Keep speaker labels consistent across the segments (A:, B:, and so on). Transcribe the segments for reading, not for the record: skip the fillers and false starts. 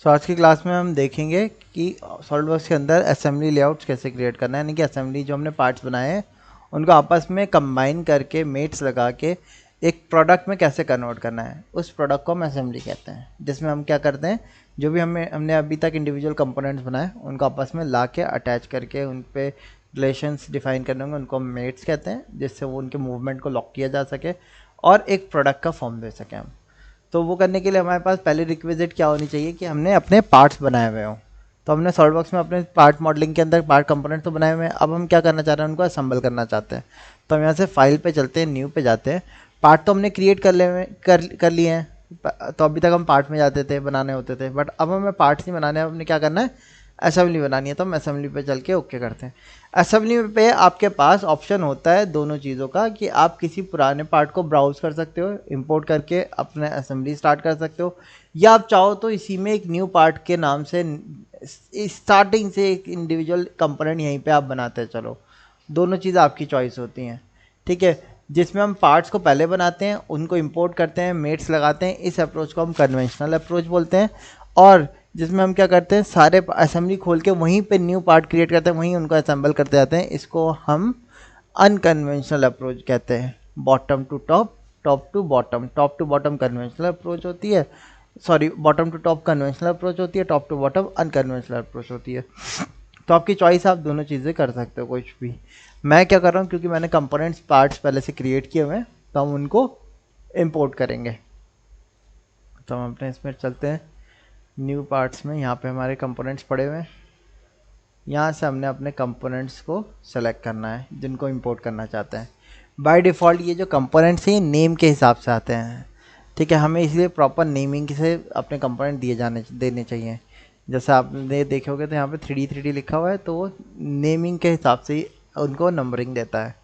A: सो आज की क्लास में हम देखेंगे कि सॉलिडवर्क्स के अंदर असेंबली लेआउट्स कैसे क्रिएट करना है, यानी कि असेंबली जो हमने पार्ट्स बनाए हैं उनको आपस में कंबाइन करके मेट्स लगा के एक प्रोडक्ट में कैसे कन्वर्ट करना है। उस प्रोडक्ट को हम असेंबली कहते हैं, जिसमें हम क्या करते हैं, जो भी हमने अभी तक इंडिविजुअल कंपोनेंट्स बनाए उनको आपस में ला के अटैच करके उन पे रिलेशंस डिफाइन करने होंगे, उनको मेट्स कहते हैं, जिससे वो उनके मूवमेंट को लॉक किया जा सके और एक प्रोडक्ट का फॉर्म दे सकें हम। तो वो करने के लिए हमारे पास पहले रिक्विजिट क्या होनी चाहिए कि हमने अपने पार्ट्स बनाए हुए हों। तो हमने सॉलिडवर्क्स में अपने पार्ट मॉडलिंग के अंदर पार्ट कंपोनेंट तो बनाए हुए हैं, अब हम क्या करना चाह रहे हैं, उनको असेंबल करना चाहते हैं। तो हम यहाँ से फाइल पे चलते हैं, न्यू पे जाते हैं। पार्ट तो हमने क्रिएट कर लिए हैं, तो अभी तक हम पार्ट में जाते थे, बनाने होते थे, बट अब हमें पार्ट्स नहीं बनाने हैं, हमने क्या करना है, असेंबली बनानी है। तो हम असेंबली पे चल के ओके करते हैं। असेंबली पे आपके पास ऑप्शन होता है दोनों चीज़ों का, कि आप किसी पुराने पार्ट को ब्राउज कर सकते हो, इंपोर्ट करके अपने असेंबली स्टार्ट कर सकते हो, या आप चाहो तो इसी में एक न्यू पार्ट के नाम से स्टार्टिंग से एक इंडिविजुअल कंपोनेंट यहीं पे आप बनाते हैं। चलो, दोनों चीज़ें आपकी चॉइस होती हैं, ठीक है। जिसमें हम पार्ट्स को पहले बनाते हैं, उनको इंपोर्ट करते हैं, मेट्स लगाते हैं, इस अप्रोच को हम कन्वेंशनल अप्रोच बोलते हैं। और जिसमें हम क्या करते हैं, सारे असेंबली खोल के वहीं पे न्यू पार्ट क्रिएट करते हैं, वहीं उनको असेंबल करते जाते हैं, इसको हम अनकन्वेंशनल अप्रोच कहते हैं। Bottom to top, top to bottom conventional approach होती है, sorry bottom to top conventional approach होती है, top to bottom unconventional approach होती है। तो आपकी चॉइस, आप दोनों चीज़ें कर सकते हो, कुछ भी। मैं क्या कर रहा हूँ, क्योंकि मैंने कंपोनेंट्स पार्ट्स पहले से क्रिएट किए हुए हैं, तो हम उनको इम्पोर्ट करेंगे। तो हम अपने इसमें चलते हैं न्यू पार्ट्स में, यहाँ पे हमारे कंपोनेंट्स पड़े हुए हैं। यहाँ से हमने अपने कंपोनेंट्स को सेलेक्ट करना है जिनको इंपोर्ट करना चाहते हैं। बाय डिफ़ॉल्ट ये जो कंपोनेंट्स हैं नेम के हिसाब से आते हैं, ठीक है। हमें इसलिए प्रॉपर नेमिंग से अपने कंपोनेंट देने चाहिए। जैसे आपने देखे होगे तो यहाँ पे 3D लिखा हुआ है, तो वो नेमिंग के हिसाब से ही उनको नंबरिंग देता है।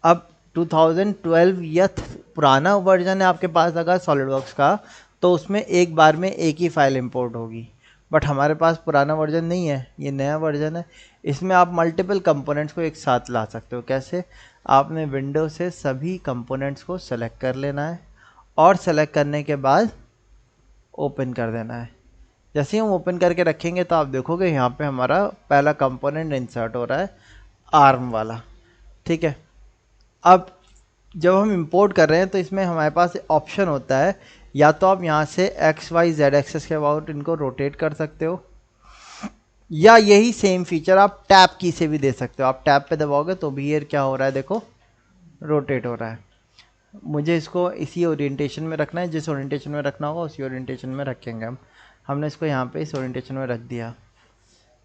A: अब 2012 या पुराना वर्जन है आपके पास अगर सॉलिडवर्क्स का, तो उसमें एक बार में एक ही फाइल इंपोर्ट होगी। बट हमारे पास पुराना वर्जन नहीं है, ये नया वर्जन है। इसमें आप मल्टीपल कंपोनेंट्स को एक साथ ला सकते हो। कैसे? आपने विंडो से सभी कंपोनेंट्स को सेलेक्ट कर लेना है और सेलेक्ट करने के बाद ओपन कर देना है। जैसे ही हम ओपन करके रखेंगे तो आप देखोगे यहाँ पे हमारा पहला कंपोनेंट इंसर्ट हो रहा है, आर्म वाला, ठीक है। अब जब हम इंपोर्ट कर रहे हैं तो इसमें हमारे पास ऑप्शन होता है, या तो आप यहाँ से XYZ एक्सेस के अबाउट इनको रोटेट कर सकते हो, या यही सेम फीचर आप टैप की से भी दे सकते हो। आप टैप पे दबाओगे तो भी ये क्या हो रहा है, देखो रोटेट हो रहा है। मुझे इसको इसी ओरिएंटेशन में रखना है, जिस ओरिएंटेशन में रखना होगा उसी ओरिएंटेशन में रखेंगे हम। हमने इसको यहाँ पे इस ओरिएंटेशन में रख दिया।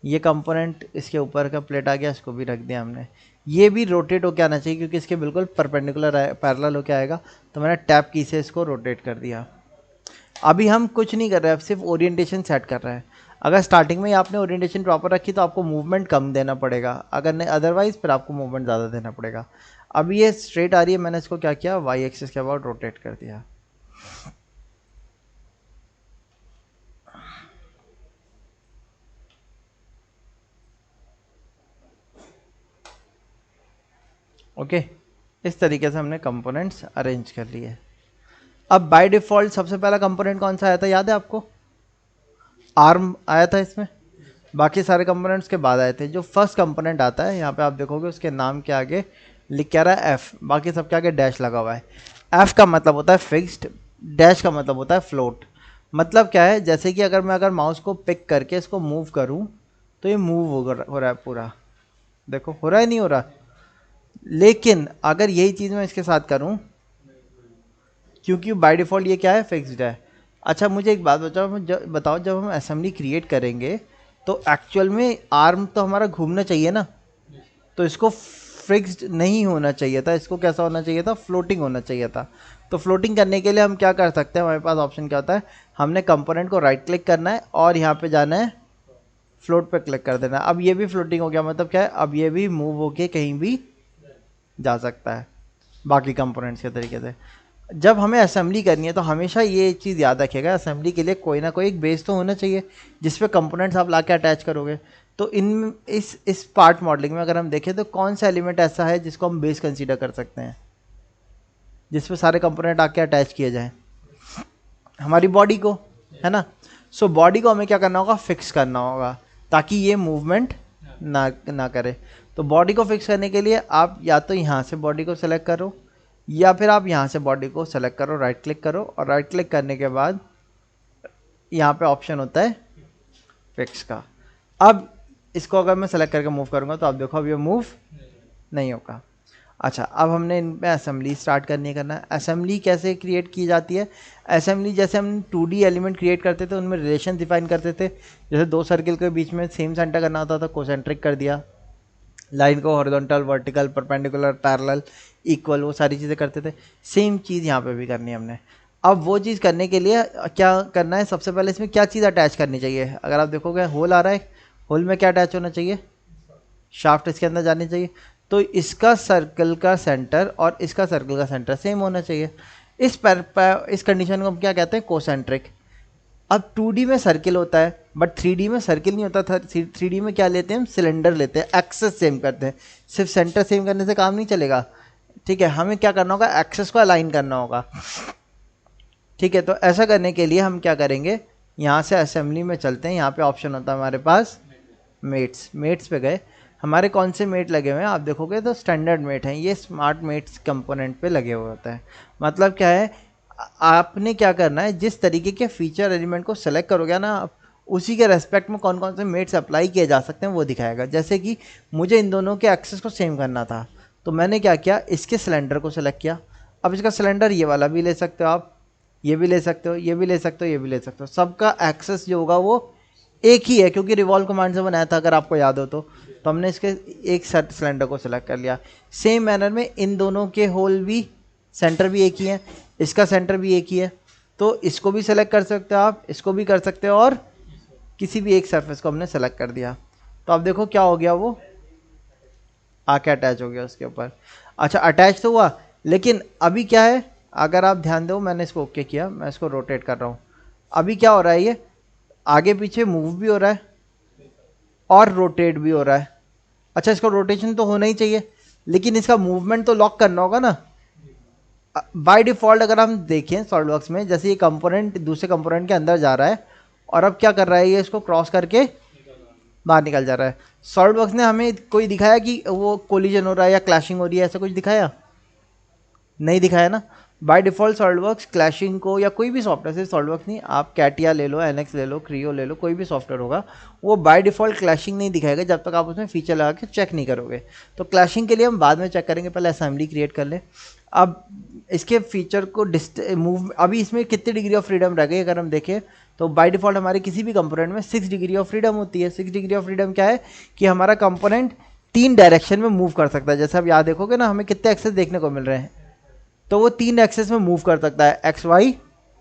A: ये कंपोनेंट इसके ऊपर का प्लेट आ गया, इसको भी रख दिया हमने। ये भी रोटेट होके आना चाहिए क्योंकि इसके बिल्कुल परपेंडिकुलर पैरेलल होके आएगा, तो मैंने टैप की से इसको रोटेट कर दिया। अभी हम कुछ नहीं कर रहे हैं, सिर्फ ओरिएंटेशन सेट कर रहे हैं। अगर स्टार्टिंग में ही आपने ओरिएंटेशन प्रॉपर रखी तो आपको मूवमेंट कम देना पड़ेगा, अगर नहीं अदरवाइज फिर आपको मूवमेंट ज़्यादा देना पड़ेगा। अब ये स्ट्रेट आ रही है, मैंने इसको क्या किया, वाई एक्सिस के अबाउट रोटेट कर दिया। ओके, इस तरीके से हमने कंपोनेंट्स अरेंज कर लिए। अब बाय डिफ़ॉल्ट सबसे पहला कंपोनेंट कौन सा आया था, याद है आपको? आर्म आया था इसमें, बाकी सारे कंपोनेंट्स के बाद आए थे। जो फर्स्ट कंपोनेंट आता है यहाँ पे आप देखोगे उसके नाम के आगे लिख के आ रहा है एफ, बाकी सबके आगे डैश लगा हुआ है। एफ का मतलब होता है फिक्स्ड, डैश का मतलब होता है फ्लोट। मतलब क्या है, जैसे कि अगर माउस को पिक करके इसको मूव करूँ तो ये मूव हो रहा है पूरा, देखो हो रहा है, नहीं हो रहा। लेकिन अगर यही चीज़ मैं इसके साथ करूँ, क्योंकि बाय डिफ़ॉल्ट ये क्या है, फिक्स्ड है। अच्छा मुझे एक बात बताओ, जब हम असेंबली क्रिएट करेंगे तो एक्चुअल में आर्म तो हमारा घूमना चाहिए ना, तो इसको फिक्स्ड नहीं होना चाहिए था, इसको कैसा होना चाहिए था, फ्लोटिंग होना चाहिए था। तो फ्लोटिंग करने के लिए हम क्या कर सकते हैं, हमारे पास ऑप्शन क्या होता है, हमने कंपोनेंट को राइट क्लिक करना है और यहाँ पे जाना है फ्लोट पे क्लिक कर देना है। अब ये भी फ्लोटिंग हो गया, मतलब क्या है, अब ये भी मूव होके कहीं भी जा सकता है बाकी कंपोनेंट्स के तरीके से। जब हमें असेंबली करनी है तो हमेशा ये चीज़ याद रखिएगा, असेंबली के लिए कोई ना कोई एक बेस तो होना चाहिए जिस पे कंपोनेंट्स आप ला के अटैच करोगे। तो इस पार्ट मॉडलिंग में अगर हम देखें तो कौन सा एलिमेंट ऐसा है जिसको हम बेस कंसीडर कर सकते हैं, जिस पे सारे कंपोनेंट आके अटैच किए जाएं, हमारी बॉडी को, है ना। सो बॉडी को हमें क्या करना होगा, फिक्स करना होगा ताकि ये मूवमेंट ना करे। तो बॉडी को फिक्स करने के लिए आप या तो यहाँ से बॉडी को सेलेक्ट करो या फिर आप यहाँ से बॉडी को सेलेक्ट करो, राइट क्लिक करो, और राइट क्लिक करने के बाद यहाँ पे ऑप्शन होता है फिक्स का। अब इसको अगर मैं सेलेक्ट करके मूव करूँगा तो आप देखो अब ये मूव नहीं होगा। अच्छा, अब हमने इनमें असेंबली स्टार्ट करना है। असेंबली कैसे क्रिएट की जाती है? असेंबली जैसे हम 2D एलिमेंट क्रिएट करते थे उनमें रिलेशन डिफाइन करते थे, जैसे दो सर्किल के बीच में सेम सेंटर करना होता था, कोसेंट्रिक कर दिया, लाइन को horizontal, vertical, perpendicular, parallel, equal, वो सारी चीज़ें करते थे। सेम चीज़ यहाँ पे भी करनी है हमने। अब वो चीज़ करने के लिए क्या करना है, सबसे पहले इसमें क्या चीज़ अटैच करनी चाहिए? अगर आप देखोगे होल आ रहा है, होल में क्या अटैच होना चाहिए? शाफ्ट इसके अंदर जानी चाहिए। तो इसका सर्कल का सेंटर और इसका सर्कल का सेंटर सेम होना चाहिए। इस कंडीशन को हम क्या कहते हैं? कोसेंट्रिक। अब 2D में सर्किल होता है बट 3D में सर्किल नहीं होता था। 3D में क्या लेते हैं हम? सिलेंडर लेते हैं, एक्सेस सेम करते हैं। सिर्फ सेंटर सेम करने से काम नहीं चलेगा, ठीक है, हमें क्या करना होगा? एक्सेस को अलाइन करना होगा, ठीक है। तो ऐसा करने के लिए हम क्या करेंगे, यहाँ से असेंबली में चलते हैं, यहाँ पे ऑप्शन होता है हमारे पास मेट्स पे गए, हमारे कौन से मेट लगे हुए हैं आप देखोगे तो स्टैंडर्ड मेट हैं, ये स्मार्ट मेट्स कंपोनेंट पे लगे हुए होते हैं। मतलब क्या है, आपने क्या करना है, जिस तरीके के फीचर एलिमेंट को सेलेक्ट करोगे ना आप, उसी के रेस्पेक्ट में कौन कौन से मेट्स अप्लाई किए जा सकते हैं वो दिखाएगा। जैसे कि मुझे इन दोनों के एक्सेस को सेम करना था तो मैंने क्या किया, इसके सिलेंडर को सेलेक्ट किया। अब इसका सिलेंडर ये वाला भी ले सकते हो आप, ये भी ले सकते हो, ये भी ले सकते हो, ये भी ले सकते हो। सबका एक्सेस जो होगा वो एक ही है क्योंकि रिवॉल्व कमांड से बनाया था, अगर आपको याद हो तो हमने इसके एक सेट सिलेंडर को सिलेक्ट कर लिया। सेम मैनर में इन दोनों के होल भी सेंटर भी एक ही है, इसका सेंटर भी एक ही है, तो इसको भी सेलेक्ट कर सकते हो आप, इसको भी कर सकते हो, और किसी भी एक सरफेस को हमने सेलेक्ट कर दिया तो आप देखो क्या हो गया, वो आके अटैच हो गया उसके ऊपर। अच्छा, अटैच तो हुआ, लेकिन अभी क्या है, अगर आप ध्यान दो, मैंने इसको ओके किया, मैं इसको रोटेट कर रहा हूँ, अभी क्या हो रहा है, ये आगे पीछे मूव भी हो रहा है और रोटेट भी हो रहा है। अच्छा, इसका रोटेशन तो होना ही चाहिए लेकिन इसका मूवमेंट तो लॉक करना होगा ना। बाय डिफॉल्ट अगर हम देखें सॉलिडवर्क्स में, जैसे ये कंपोनेंट दूसरे कंपोनेंट के अंदर जा रहा है और अब क्या कर रहा है, ये इसको क्रॉस करके बाहर निकल जा रहा है। सॉलिडवर्क्स ने हमें कोई दिखाया कि वो कोलिजन हो रहा है या क्लैशिंग हो रही है, ऐसा कुछ दिखाया? नहीं दिखाया ना। बाय डिफॉल्ट सॉलिडवर्क्स क्लैशिंग को, या कोई भी सॉफ्टवेयर, सिर्फ सॉलिडवर्क्स नहीं, आप कैटिया ले लो, एनएक्स ले लो, क्रियो ले लो, कोई भी सॉफ्टवेयर होगा वो बाय डिफॉल्ट क्लैशिंग नहीं दिखाएगा जब तक आप उसमें फीचर लगा के चेक नहीं करोगे। तो क्लैशिंग के लिए हम बाद में चेक करेंगे, पहले असेंबली क्रिएट कर ले। अब इसके फीचर को मूव, अभी इसमें कितनी डिग्री ऑफ फ्रीडम रह गई अगर हम देखें तो बाय डिफॉल्ट हमारे किसी भी कंपोनेंट में 6 डिग्री ऑफ फ्रीडम होती है। 6 डिग्री ऑफ फ्रीडम क्या है कि हमारा कंपोनेंट 3 डायरेक्शन में मूव कर सकता है। जैसे आप यहाँ देखोगे ना, हमें कितने एक्सेस देखने को मिल रहे हैं, तो वो 3 एक्सेस में मूव कर सकता है, एक्स वाई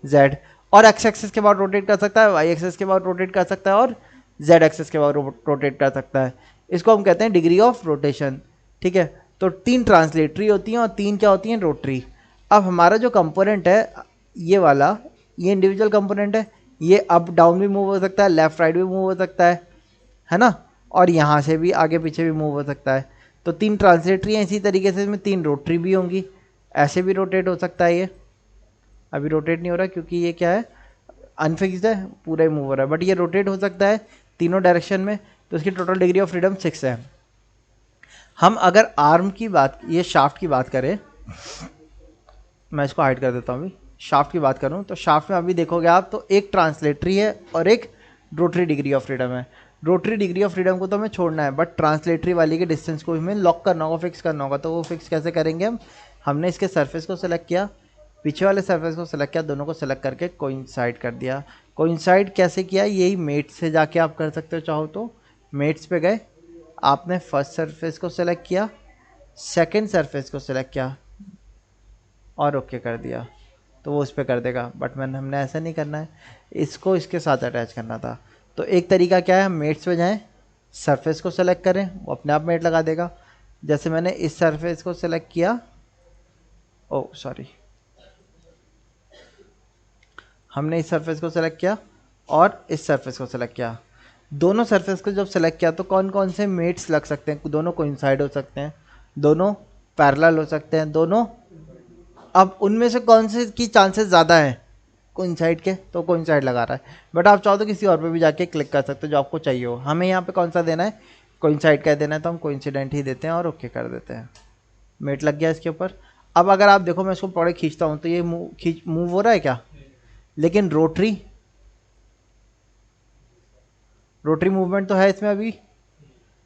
A: जेड, और एक्स एक्सेस के बाद रोटेट कर सकता है, वाई एक्सेस के बाद रोटेट कर सकता है, और जेड एक्सेस के बाद रोटेट कर सकता है। इसको हम कहते हैं डिग्री ऑफ रोटेशन, ठीक है। तो 3 ट्रांसलेटरी होती हैं और 3 क्या होती हैं, रोटरी। अब हमारा जो कंपोनेंट है ये वाला, ये इंडिविजुअल कंपोनेंट है, ये अप डाउन भी मूव हो सकता है, लेफ्ट राइट भी मूव हो सकता है ना, और यहाँ से भी आगे पीछे भी मूव हो सकता है। तो 3 ट्रांसलेटरी हैं, इसी तरीके से इसमें 3 रोटरी भी होंगी, ऐसे भी रोटेट हो सकता है। ये अभी रोटेट नहीं हो रहा क्योंकि ये क्या है, अनफिक्स्ड है, पूरा ही मूव हो रहा है, बट ये रोटेट हो सकता है तीनों डायरेक्शन में। तो इसकी टोटल डिग्री ऑफ फ्रीडम 6 है। हम अगर आर्म की बात, ये शाफ्ट की बात करें, मैं इसको हाइड कर देता हूँ, अभी शाफ्ट की बात करूँ तो शाफ्ट में अभी देखोगे आप तो एक ट्रांसलेटरी है और एक रोटरी डिग्री ऑफ फ्रीडम है। रोटरी डिग्री ऑफ फ्रीडम को तो हमें छोड़ना है, बट ट्रांसलेटरी वाली के डिस्टेंस को हमें लॉक करना होगा, फिक्स करना होगा। तो वो फिक्स कैसे करेंगे हमने इसके सरफेस को सेलेक्ट किया, पीछे वाले सरफेस को सेलेक्ट किया, दोनों को सेलेक्ट करके कोइंसाइड कर दिया। कोइंसाइड कैसे किया, यही मेट से जाके आप कर सकते हो, चाहो तो मेट्स पे गए, आपने फर्स्ट सरफेस को सेलेक्ट किया, सेकंड सरफेस को सेलेक्ट किया और ओके कर दिया तो वो उस पर कर देगा। बट हमने ऐसा नहीं करना है, इसको इसके साथ अटैच करना था। तो एक तरीका क्या है, हम मेट्स पे जाएं, सरफेस को सेलेक्ट करें, वो अपने आप मेट लगा देगा। जैसे मैंने इस सरफेस को सेलेक्ट किया, ओ सॉरी, हमने इस सरफेस को सेलेक्ट किया और इस सरफेस को सेलेक्ट किया। दोनों सरफेस को जब सेलेक्ट किया तो कौन कौन से मेट्स लग सकते हैं, दोनों कोइंसाइड हो सकते हैं, दोनों पैरेलल हो सकते हैं, दोनों। अब उनमें से कौन से की चांसेस ज़्यादा हैं, कोइंसाइड के, तो कोइंसाइड लगा रहा है। बट आप चाहो तो किसी और पे भी जाके क्लिक कर सकते हो जो आपको चाहिए हो। हमें यहाँ पे कौन सा देना है, कोइंसाइड का देना है, तो हम कोइंसिडेंट ही देते हैं और ओके कर देते हैं। मेट लग गया इसके ऊपर। अब अगर आप देखो मैं इसको पौड़े खींचता हूँ तो ये मूव हो रहा है क्या, लेकिन रोटरी मूवमेंट तो है इसमें अभी,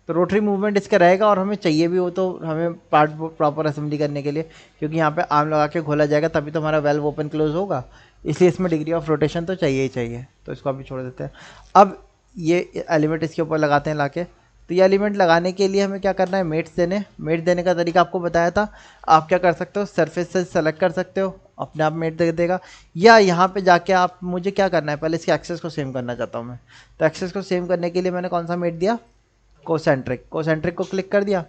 A: तो रोटरी मूवमेंट इसका रहेगा और हमें चाहिए भी हो तो हमें पार्ट प्रॉपर असेंबली करने के लिए, क्योंकि यहाँ पे आर्म लगा के खोला जाएगा तभी तो हमारा वेल्व ओपन क्लोज होगा, इसलिए इसमें डिग्री ऑफ रोटेशन तो चाहिए ही चाहिए। तो इसको अभी छोड़ देते हैं। अब ये एलिमेंट इसके ऊपर लगाते हैं लाके। तो ये एलिमेंट लगाने के लिए हमें क्या करना है, मेट देने का तरीका आपको बताया था। आप क्या कर सकते हो, सरफेस से सेलेक्ट कर सकते हो, अपने आप मेट दे देगा, या यहाँ पे जाके आप, मुझे क्या करना है, पहले इसके एक्सेस को सेम करना चाहता हूँ मैं। तो एक्सेस को सेम करने के लिए मैंने कौन सा मेट दिया, कोसेंट्रिक को क्लिक कर दिया।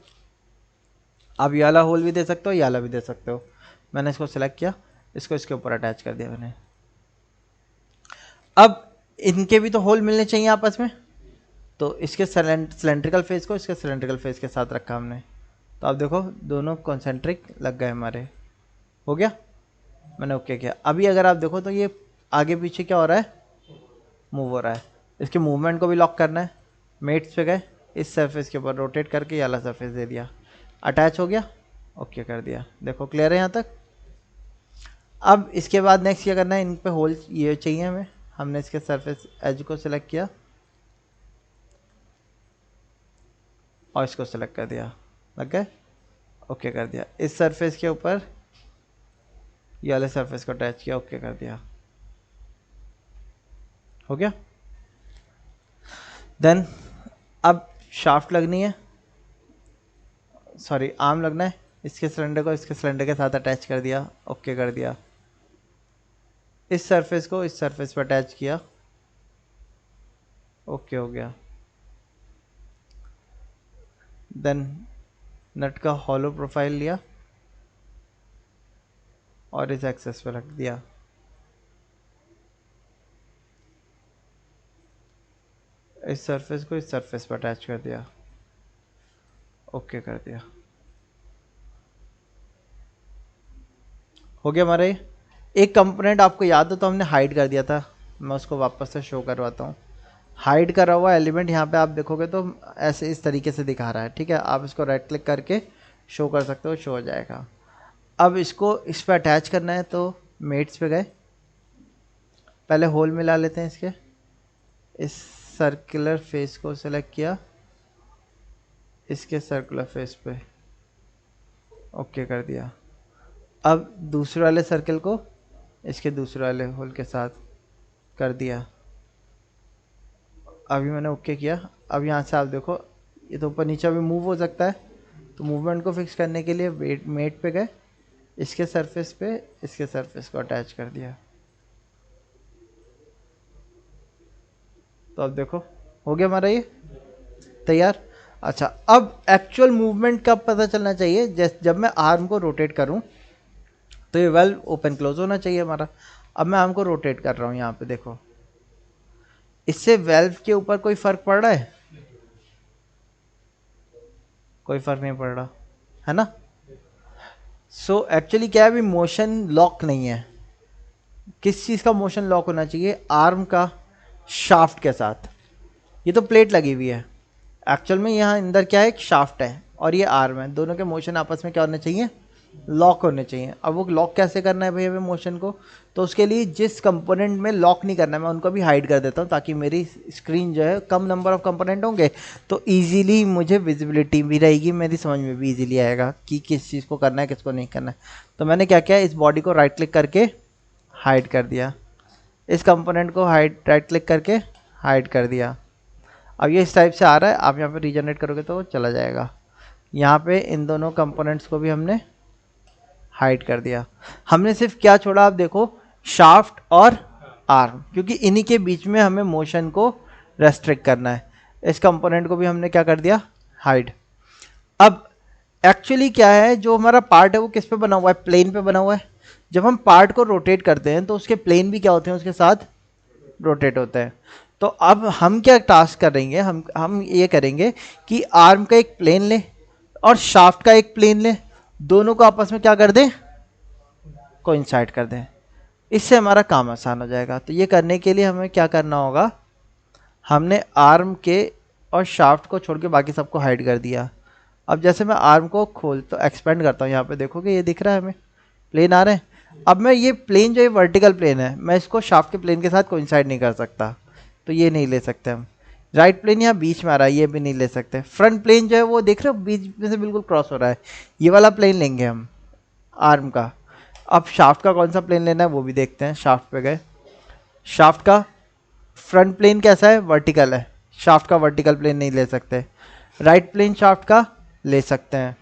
A: आप ये वाला होल भी दे सकते हो, ये वाला भी दे सकते हो। मैंने इसको सिलेक्ट किया, इसको इसके ऊपर अटैच कर दिया मैंने। अब इनके भी तो होल मिलने चाहिए आपस में, तो इसके सिलेंड्रिकल फेस को इसके सिलेंड्रिकल फेस के साथ रखा हमने। तो आप देखो दोनों कॉन्सेंट्रिक लग गए हमारे, हो गया, मैंने ओके किया। अभी अगर आप देखो तो ये आगे पीछे क्या हो रहा है, मूव हो रहा है। इसके मूवमेंट को भी लॉक करना है। मेट्स पे गए, इस सरफेस के ऊपर रोटेट करके ये वाला सरफेस दे दिया, अटैच हो गया, ओके कर दिया। देखो क्लियर है यहाँ तक। अब इसके बाद नेक्स्ट क्या करना है, इन पे होल ये चाहिए हमें। हमने इसके सरफेस एज को सिलेक्ट किया और इसको सिलेक्ट कर दिया, लग गए, ओके कर दिया। इस सरफेस के ऊपर ये वाले सरफेस को अटैच किया, ओके कर दिया, हो गया। देन अब शाफ्ट लगनी है, सॉरी आर्म लगना है। इसके सिलेंडर को इसके सिलेंडर के साथ अटैच कर दिया, ओके कर दिया। इस सरफेस को इस सरफेस पर अटैच किया, ओके हो गया। देन नट का हॉलो प्रोफाइल लिया और इस एक्सेस पे रख दिया, इस सरफेस को इस सरफेस पर अटैच कर दिया, ओके कर दिया, हो गया हमारा ये। एक कंपोनेंट आपको याद हो तो हमने हाइड कर दिया था, मैं उसको वापस से शो करवाता हूँ। हाइड करा हुआ एलिमेंट यहाँ पे आप देखोगे तो ऐसे इस तरीके से दिखा रहा है, ठीक है। आप इसको राइट क्लिक करके शो कर सकते हो, शो हो जाएगा। अब इसको इस पर अटैच करना है तो मेट्स पे गए, पहले होल मिला लेते हैं इसके। इस सर्कुलर फेस को सिलेक्ट किया, इसके सर्कुलर फेस पे ओके कर दिया। अब दूसरे वाले सर्कल को इसके दूसरे वाले होल के साथ कर दिया, अभी मैंने ओके किया। अब यहाँ से आप देखो ये तो ऊपर नीचे भी मूव हो सकता है, तो मूवमेंट को फिक्स करने के लिए मेट पे गए, इसके सरफेस पे इसके सरफेस को अटैच कर दिया। तो अब देखो हो गया हमारा ये तैयार। अच्छा, अब एक्चुअल मूवमेंट कब पता चलना चाहिए, जब मैं आर्म को रोटेट करूं तो ये वेल्व ओपन क्लोज होना चाहिए हमारा। अब मैं आर्म को रोटेट कर रहा हूं, यहाँ पे देखो, इससे वेल्व के ऊपर कोई फर्क पड़ रहा है, कोई फर्क नहीं पड़ रहा है ना। सो एक्चुअली क्या है, अभी मोशन लॉक नहीं है। किस चीज़ का मोशन लॉक होना चाहिए, आर्म का शाफ्ट के साथ। ये तो प्लेट लगी हुई है, एक्चुअल में यहाँ अंदर क्या है, एक शाफ्ट है और ये आर्म है, दोनों के मोशन आपस में क्या होने चाहिए, लॉक होने चाहिए। अब वो लॉक कैसे करना है भैया हमें मोशन को, तो उसके लिए जिस कंपोनेंट में लॉक नहीं करना है मैं उनको भी हाइड कर देता हूँ, ताकि मेरी स्क्रीन जो है कम नंबर ऑफ कंपोनेंट होंगे तो इजीली मुझे विजिबिलिटी भी रहेगी, मेरी समझ में भी इजीली आएगा कि किस चीज़ को करना है किसको नहीं करना है। तो मैंने क्या किया, इस बॉडी को राइट क्लिक करके हाइड कर दिया, इस कंपोनेंट को राइट क्लिक करके हाइड कर दिया। अब ये इस टाइप से आ रहा है, आप यहाँ पे रीजनरेट करोगे तो चला जाएगा। यहाँ पे इन दोनों कंपोनेंट्स को भी हमने हाइड कर दिया। हमने सिर्फ क्या छोड़ा, आप देखो, शाफ्ट और आर्म, क्योंकि इन्हीं के बीच में हमें मोशन को रेस्ट्रिक्ट करना है। इस कंपोनेंट को भी हमने क्या कर दिया, हाइड। अब एक्चुअली क्या है, जो हमारा पार्ट है वो किस पे बना हुआ है, प्लेन पे बना हुआ है। जब हम पार्ट को रोटेट करते हैं तो उसके प्लेन भी क्या होते हैं, उसके साथ रोटेट होते हैं। तो अब हम क्या टास्क करेंगे, हम ये करेंगे कि आर्म का एक प्लेन ले और शाफ्ट का एक प्लेन ले, दोनों को आपस में क्या कर दें, कोइंसाइड कर दें। इससे हमारा काम आसान हो जाएगा। तो ये करने के लिए हमें क्या करना होगा, हमने आर्म के और शाफ्ट को छोड़ के बाकी सबको हाइड कर दिया। अब जैसे मैं आर्म को खोल तो एक्सपेंड करता हूँ, यहाँ पे देखोगे ये दिख रहा है हमें, प्लेन आ रहे हैं। अब मैं ये प्लेन जो ये वर्टिकल प्लेन है, मैं इसको शाफ्ट के प्लेन के साथ कोइंसाइड नहीं कर सकता, तो ये नहीं ले सकते हम। राइट प्लेन यहाँ बीच में आ रहा है, ये भी नहीं ले सकते। फ्रंट प्लेन जो है वो देख रहे हो बीच में से बिल्कुल क्रॉस हो रहा है, ये वाला प्लेन लेंगे हम आर्म का। अब शाफ्ट का कौन सा प्लेन लेना है वो भी देखते हैं। शाफ्ट पे गए, शाफ्ट का फ्रंट प्लेन कैसा है, वर्टिकल है, शाफ्ट का वर्टिकल प्लेन नहीं ले सकते। राइट प्लेन शाफ्ट का ले सकते हैं,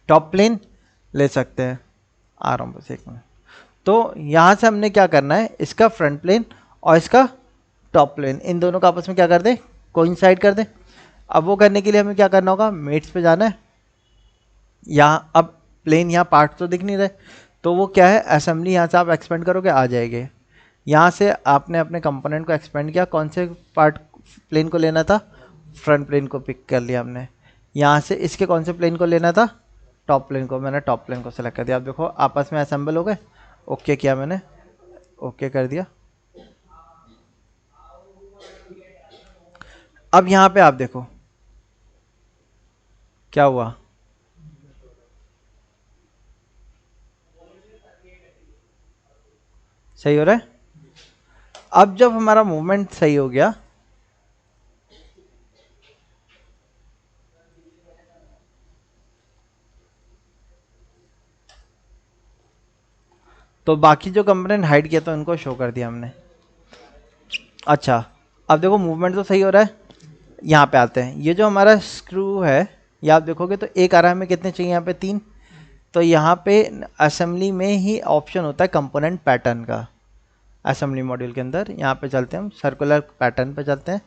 A: टॉप प्लेन ले सकते हैं। आ रहा हूँ बस एक मिनट। तो यहाँ से हमने क्या करना है, इसका फ्रंट प्लेन और इसका टॉप प्लेन, इन दोनों का आपस में क्या कर दें, कोइंसाइड कर दें। अब वो करने के लिए हमें क्या करना होगा, मेट्स पे जाना है। यहाँ अब प्लेन, यहाँ पार्ट तो दिख नहीं रहे, तो वो क्या है, असेंबली यहाँ से आप एक्सपेंड करोगे आ जाएंगे। यहाँ से आपने अपने कंपोनेंट को एक्सपेंड किया, कौन से पार्ट प्लेन को लेना था, फ्रंट प्लेन को पिक कर लिया हमने। यहाँ से इसके कौन से प्लेन को लेना था, टॉप प्लेन को, मैंने टॉप प्लेन को सेलेक्ट कर दिया। आप देखो आपस में असेंबल हो गए, ओके किया मैंने, ओके कर दिया। अब यहाँ पे आप देखो क्या हुआ, सही हो रहा है। अब जब हमारा मूवमेंट सही हो गया, तो बाकी जो कंपोनेंट हाइड किया तो उनको शो कर दिया हमने। अच्छा अब देखो मूवमेंट तो सही हो रहा है। यहाँ पे आते हैं, ये जो हमारा स्क्रू है, ये आप देखोगे तो एक आ रहा है, हमें कितने चाहिए यहाँ पे 3। तो यहाँ पे असेंबली में ही ऑप्शन होता है कंपोनेंट पैटर्न का, असेंबली मॉड्यूल के अंदर। यहाँ पे चलते हैं हम, सर्कुलर पैटर्न पे चलते हैं,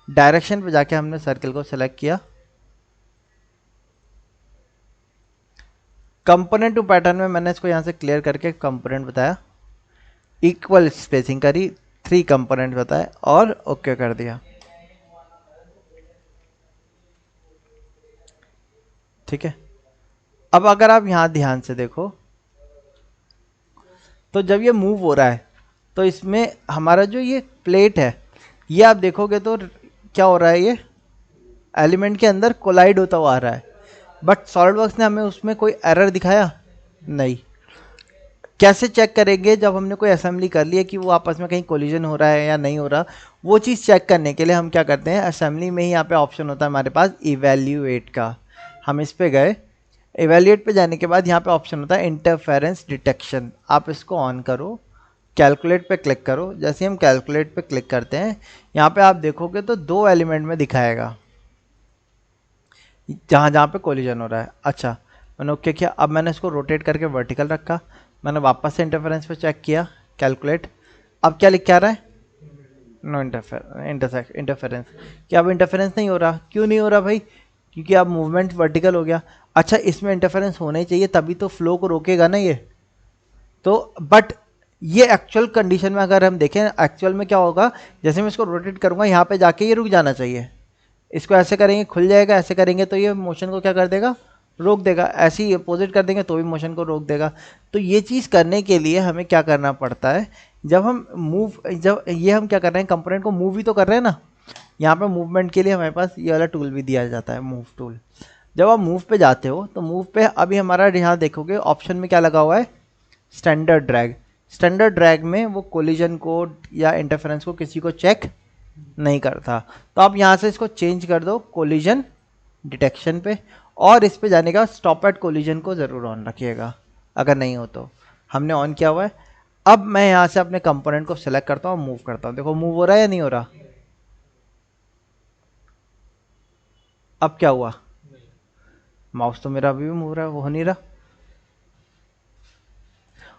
A: डायरेक्शन पे जाके हमने सर्कल को सिलेक्ट किया। कंपोनेंट टू पैटर्न में मैंने इसको यहाँ से क्लियर करके कंपोनेंट बताया, इक्वल स्पेसिंग करी, 3 कंपोनेंट बताए और ओके कर दिया। ठीक है। अब अगर आप यहाँ ध्यान से देखो तो जब ये मूव हो रहा है तो इसमें हमारा जो ये प्लेट है, ये आप देखोगे तो क्या हो रहा है, ये एलिमेंट के अंदर कोलाइड होता हुआ आ रहा है। बट सॉलिडवर्क्स ने हमें उसमें कोई एरर दिखाया नहीं। कैसे चेक करेंगे, जब हमने कोई असेंबली कर ली है कि वो आपस में कहीं कोलिजन हो रहा है या नहीं हो रहा, वो चीज़ चेक करने के लिए हम क्या करते हैं, असेंबली में ही यहाँ पे ऑप्शन होता है हमारे पास इवेल्यूएट का। हम इस पे गए, इवेल्यूएट पे जाने के बाद यहाँ पे ऑप्शन होता है इंटरफेरेंस डिटेक्शन, आप इसको ऑन करो, कैलकुलेट पे क्लिक करो। जैसे हम कैलकुलेट पे क्लिक करते हैं, यहाँ पे आप देखोगे तो 2 एलिमेंट में दिखाएगा जहाँ जहाँ पे कोलिजन हो रहा है। अच्छा मैंने ओके किया। अब मैंने इसको रोटेट करके वर्टिकल रखा, मैंने वापस से इंटरफेरेंस पे चेक किया, कैलकुलेट। अब क्या लिख के आ रहा है, नो इंटरफेरेंस। क्या अब इंटरफेरेंस नहीं हो रहा, क्यों नहीं हो रहा भाई, क्योंकि अब मूवमेंट वर्टिकल हो गया। अच्छा इसमें इंटरफेरेंस होना ही चाहिए, तभी तो फ्लो को रोकेगा ना ये। तो बट ये एक्चुअल कंडीशन में अगर हम देखें, एक्चुअल में क्या होगा, जैसे मैं इसको रोटेट करूंगा यहाँ पे जाके ये रुक जाना चाहिए। इसको ऐसे करेंगे खुल जाएगा, ऐसे करेंगे तो ये मोशन को क्या कर देगा, रोक देगा। ऐसे ही अपोजिट कर देंगे तो भी मोशन को रोक देगा। तो ये चीज़ करने के लिए हमें क्या करना पड़ता है, जब हम मूव, जब ये हम क्या कर रहे हैं, कंपोनेंट को मूव ही तो कर रहे हैं ना। यहाँ पे मूवमेंट के लिए हमारे पास ये वाला टूल भी दिया जाता है, मूव टूल। जब आप मूव पे जाते हो तो मूव पे अभी हमारा यहाँ देखोगे ऑप्शन में क्या लगा हुआ है, स्टैंडर्ड ड्रैग। स्टैंडर्ड ड्रैग में वो कोलिजन को या इंटरफेरेंस को किसी को चेक नहीं करता। तो आप यहाँ से इसको चेंज कर दो कोलिजन डिटेक्शन पे, और इस पे जाने का स्टॉप एट कोलिजन को ज़रूर ऑन रखिएगा, अगर नहीं हो तो। हमने ऑन किया हुआ है। अब मैं यहाँ से अपने कंपोनेंट को सिलेक्ट करता हूँ, मूव करता हूँ। देखो मूव हो रहा है या नहीं हो रहा। अब क्या हुआ, माउस तो मेरा अभी भी मूव रहा है, वो हो नहीं रहा।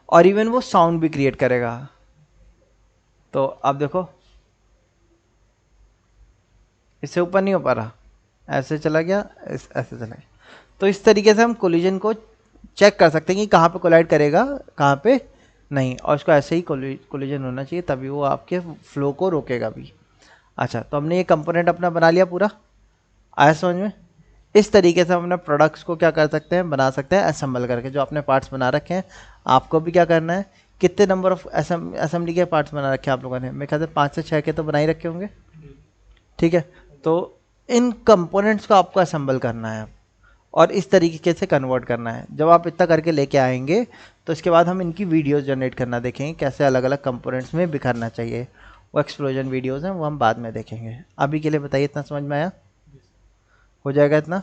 A: और इवन वो साउंड भी क्रिएट करेगा। तो अब देखो इससे ऊपर नहीं हो पा रहा, ऐसे चला गया, ऐसे चला गया। तो इस तरीके से हम कोलिजन को चेक कर सकते हैं कि कहाँ पे कोलाइड करेगा, कहाँ पे नहीं, और इसको ऐसे ही कोलिजन होना चाहिए, तभी वो आपके फ्लो को रोकेगा भी। अच्छा तो हमने ये कंपोनेंट अपना बना लिया पूरा, आया समझ में। इस तरीके से हम अपने प्रोडक्ट्स को क्या कर सकते हैं, बना सकते हैं असेंबल करके। जो अपने पार्ट्स बना रखे हैं, आपको भी क्या करना है कितने नंबर ऑफ असेंबली के पार्ट्स बना रखे हैं आप लोगों ने? मेरे ख्याल से 5 से 6 के तो बना ही रखे होंगे, ठीक है। तो इन कंपोनेंट्स को आपको असेंबल करना है और इस तरीके से कन्वर्ट करना है। जब आप इतना करके लेके आएंगे तो इसके बाद हम इनकी वीडियोस जनरेट करना देखेंगे, कैसे अलग अलग कंपोनेंट्स में बिखरना चाहिए। वो एक्सप्लोजन वीडियोस हैं, वो हम बाद में देखेंगे। अभी के लिए बताइए, इतना समझ में आया? हो जाएगा इतना?